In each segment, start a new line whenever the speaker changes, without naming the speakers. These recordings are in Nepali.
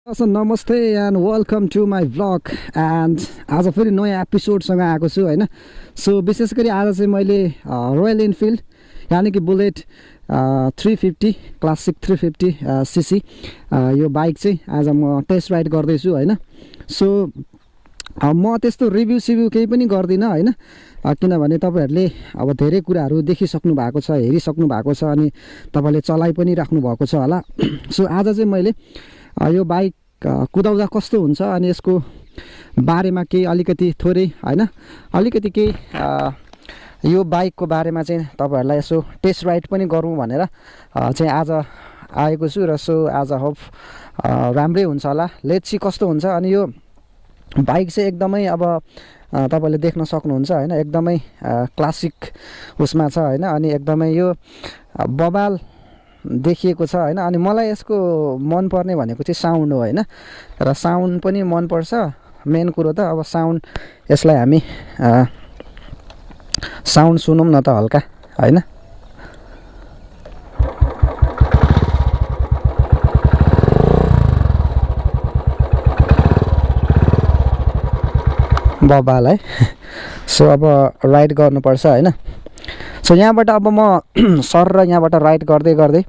नमस्ते and welcome to my vlog and आज फेरि नयाँ एपिसोडसँग आएको छु होइन। सो विशेष गरी आज चाहिँ मैले रोयल इनफिल्ड यानि कि बुलेट 350 क्लासिक 350 सीसी यो बाइक चाहिँ आज म टेस्ट राइड गर्दैछु होइन। सो म त्यस्तो रिभ्यू सिभ्यू केही पनि गर्दिनँ होइन, किनभने तपाईँहरूले अब धेरै कुराहरू देखिसक्नु भएको छ, हेरिसक्नु भएको छ अनि तपाईँले चलाइ पनि राख्नु भएको छ होला। सो आज चाहिँ मैले यो बाइक कुदाउँदा कस्तो हुन्छ अनि यसको बारेमा केही अलिकति थोरै होइन, अलिकति केही यो बाइकको बारेमा चाहिँ तपाईँहरूलाई यसो टेस्ट राइड पनि गरौँ भनेर चाहिँ आज आएको छु। र सो आज होप राम्रै हुन्छ होला, लेट्स सी कस्तो हुन्छ। अनि यो बाइक चाहिँ एकदमै अब तपाईँले देख्न सक्नुहुन्छ होइन, एकदमै क्लासिक उसमा छ होइन, अनि एकदमै यो बबाल देखिएको छ होइन। अनि मलाई यसको मनपर्ने भनेको चाहिँ साउन्ड हो होइन, र साउन्ड पनि मनपर्छ। मेन कुरो त अब साउन्ड, यसलाई हामी साउन्ड सुनौँ न त हल्का होइन। बबाल है। सो अब राइड गर्नुपर्छ होइन। सो यहाँबाट अब म सर र यहाँबाट राइड गर्दै गर्दै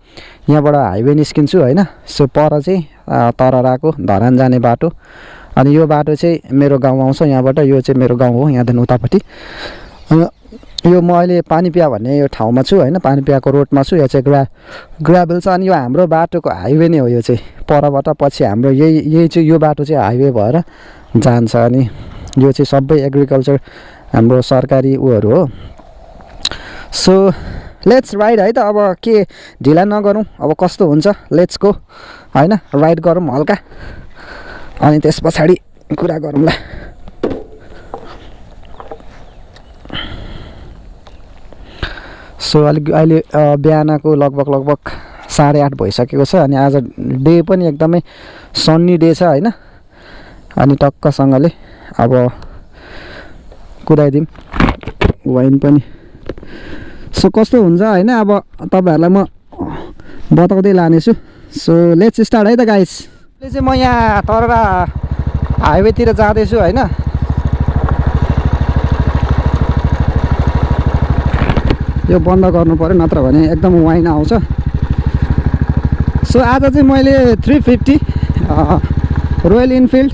यहाँबाट हाइवे निस्किन्छु होइन। सो पर चाहिँ तरराको धरान जाने बाटो, अनि यो बाटो चाहिँ मेरो गाउँ आउँछ यहाँबाट, यो चाहिँ मेरो गाउँ हो यहाँदेखि उतापट्टि। यो म अहिले पानीपिया भन्ने यो ठाउँमा छु होइन, पानीपियाको रोडमा छु। यो चाहिँ ग्राभेल छ अनि यो हाम्रो बाटोको हाइवे नै हो। यो चाहिँ परबाट पछि हाम्रो यही चाहिँ यो बाटो चाहिँ हाइवे भएर जान्छ। अनि यो चाहिँ सबै एग्रिकल्चर हाम्रो सरकारी उहरू हो। सो लेट्स राइड है त, अब के ढिला नगरौँ, अब कस्तो हुन्छ लेट्स गो होइन, राइड गरौँ हल्का अनि त्यस पछाडि कुरा गरौँला। सो अहिले बिहानको लगभग 8:30 भइसकेको छ अनि आज डे पनि एकदमै सन्नी डे छ होइन। अनि टक्कसँगले अब कुदाइदिउँ वाइन पनि। सो कस्तो हुन्छ होइन, अब तपाईँहरूलाई म बताउँदै लानेछु। सो लेट्स स्टार्ट है त गाइस। अहिले चाहिँ म यहाँ तररा हाइवेतिर जाँदैछु होइन। यो बन्द गर्नु पऱ्यो नत्र भने एकदम वाइन आउँछ। सो आज चाहिँ मैले 350 रोयल इनफिल्ड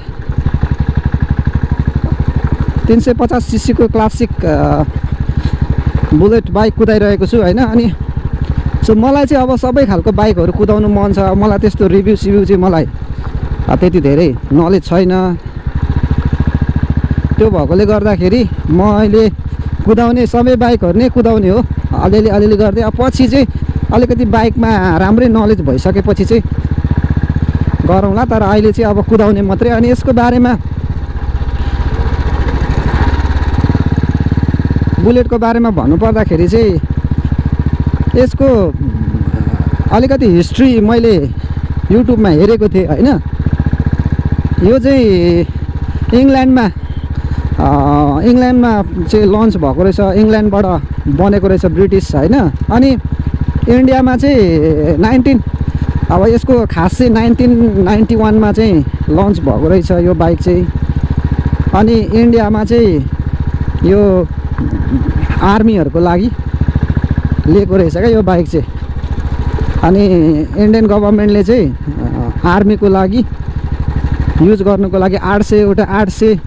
350 सीसीको क्लासिक बुलेट बाइक कुदाइरहेको छु होइन। अनि सो मलाई चाहिँ अब सबै खालको बाइकहरू कुदाउनु मन छ। मलाई त्यस्तो रिभ्यू सिभ्यू चाहिँ मलाई त्यति धेरै नलेज छैन। त्यो भएकोले गर्दाखेरि म अहिले कुदाउने सबै बाइकहरू नै कुदाउने हो, अलिअलि गर्दै। अब पछि चाहिँ अलिकति बाइकमा राम्रै नलेज भइसकेपछि चाहिँ गरौँला, तर अहिले चाहिँ अब कुदाउने मात्रै। अनि यसको बारेमा बुलेटको बारेमा भन्नुपर्दाखेरि चाहिँ यसको अलिकति हिस्ट्री मैले युट्युबमा हेरेको थिएँ होइन। यो चाहिँ इङ्ल्यान्डमा चाहिँ लन्च भएको रहेछ, इङ्ल्यान्डबाट बनेको रहेछ, ब्रिटिस होइन। अनि इन्डियामा चाहिँ अब यसको खास चाहिँ 1991मा चाहिँ लन्च भएको रहेछ यो बाइक चाहिँ। अनि इन्डियामा चाहिँ यो आर्मीहरूको लागि लिएको रहेछ क्या यो बाइक चाहिँ। अनि इन्डियन गभर्मेन्टले चाहिँ आर्मीको लागि युज गर्नुको लागि 800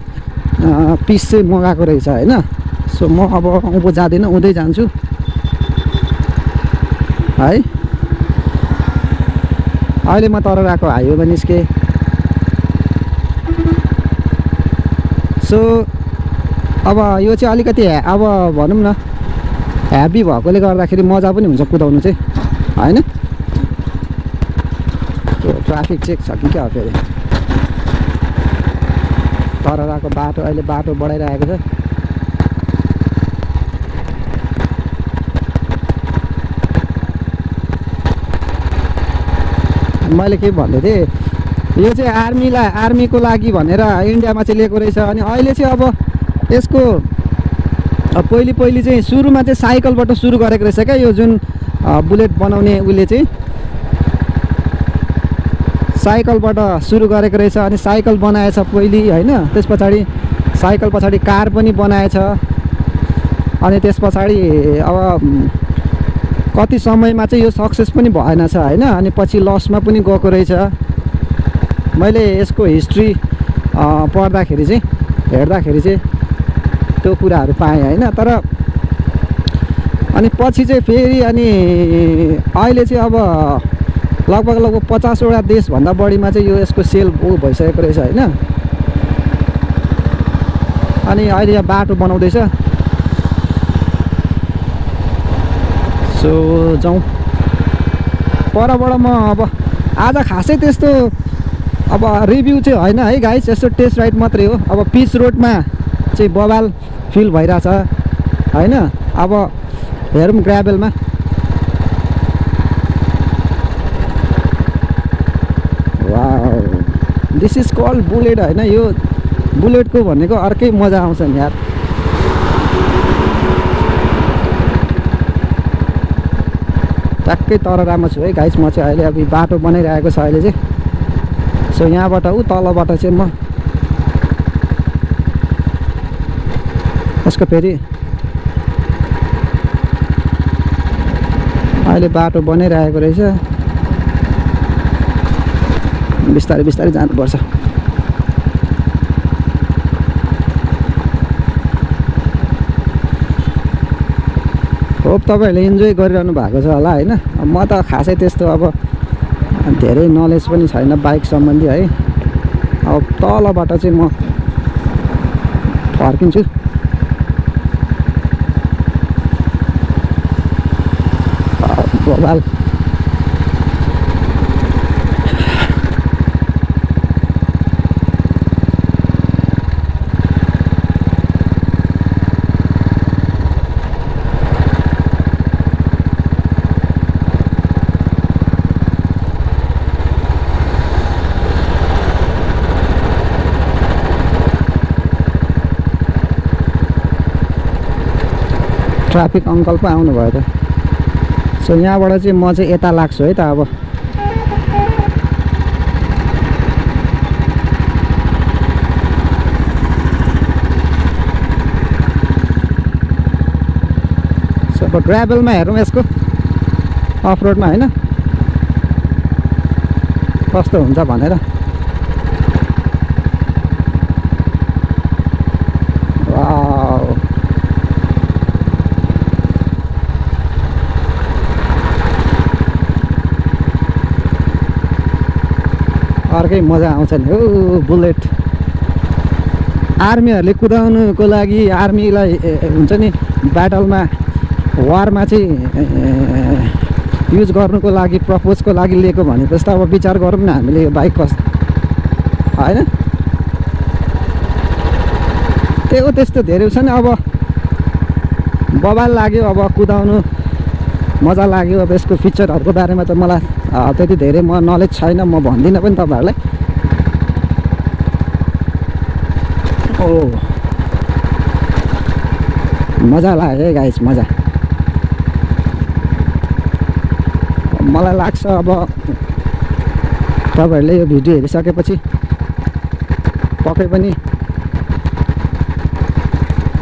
पिस चाहिँ मगाएको रहेछ होइन। सो म अब उँभो जाँदिनँ, उँधै जान्छु है। अहिले म तरराको हाइवेमा निस्केँ। सो अब यो चाहिँ अलिकति अब भनौँ न हेभी भएकोले गर्दाखेरि मजा पनि हुन्छ कुदाउनु चाहिँ होइन। त्यो ट्राफिक चेक छ कि क्या हो फेरि। तरराको बाटो अहिले बाटो बढाइरहेको छ। मैले के भन्दै थिएँ, यो चाहिँ आर्मीको लागि भनेर इन्डियामा चाहिँ लिएको रहेछ। अनि अहिले चाहिँ अब यसको पहिले चाहिँ सुरुमा चाहिँ साइकलबाट सुरु गरेको रहेछ क्या यो जुन बुलेट बनाउने उसले चाहिँ साइकलबाट सुरु गरेको रहेछ अनि साइकल बनाएछ पहिले हैन त्यस पछाडी साइकल पछाडी कार पनि बनाएछ अनि त्यस पछाडी अब कति समयमा चाहिँ यो सक्सेस पनि भएन छ हैन अनि पछि लसमा पनि गएको रहेछ मैले यसको हिस्ट्री पढ्दाखेरि चाहिँ हेर्दाखेरि चाहिँ त्यो कुराहरू पाएँ हैन तर अनि पछि चाहिँ फेरि अनि अहिले चाहिँ अब लगभग 50 वटा देशभन्दा बढीमा चाहिँ यो यसको सेल भइसकेको रहेछ हैन अनि अहिले यहाँ बाटो बनाउँदैछ सो जाउँ परबाट म अब आज खासै त्यस्तो अब रिभ्यू चाहिँ होइन है गाइस यस्तो टेस्ट राइड मात्रै हो अब पिच रोडमा चाहिँ बवाल फिल भइरहेछ हैन अब हेरौँ ग्राभेलमा wow this is called Bullet हैन यो बुलेटको भनेको अर्कै मजा आउँछ नि यार ट्याक्कै तररामा छु है गाइस म चाहिँ अहिले अब बाटो बनाइरहेको छ अहिले चाहिँ सो यहाँबाट उ तलबाट चाहिँ म यसको फेरि अहिले बाटो बनाइरहेको रहेछ बिस्तारै बिस्तारै जानुपर्छ होप तपाईँहरूले इन्जोय गरिरहनु भएको छ होला हैन म त खासै त्यस्तो अब धेरै नलेज पनि छैन बाइक सम्बन्धी है अब तलबाट चाहिँ म फर्किन्छु बवाल ट्राफिक अङ्कल पो आउनुभयो त सो यहाँबाट चाहिँ म चाहिँ यता लाग्छु है त अब सो अब ग्राभेलमा हेरौँ यसको अफ रोडमा होइन कस्तो हुन्छ भनेर अर्कै मजा आउँछ नि हो बुलेट आर्मीहरूले कुदाउनुको लागि आर्मीलाई हुन्छ नि ब्याटलमा वारमा चाहिँ युज गर्नुको लागि प्रपोजको लागि लिएको भनेपछि त अब विचार गरौँ न हामीले यो बाइक कस्तो होइन त्यही हो त्यस्तो धेरै छ नि अब बवाल लाग्यो अब कुदाउनु मजा लाग्यो अब यसको फिचरहरूको बारेमा त मलाई त्यति धेरै म नलेज छैन म भन्दिनँ पनि तपाईँहरूलाई ओ मजा लाग्यो है गाइस मजा मलाई लाग्छ अब तपाईँहरूले यो भिडियो हेरिसकेपछि पक्कै पनि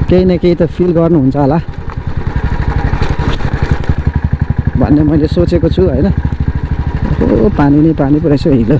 केही न केही त फिल गर्नुहुन्छ होला भन्ने मैले सोचेको छु होइन ओ पानी नै पानी पो रहेछ हिलो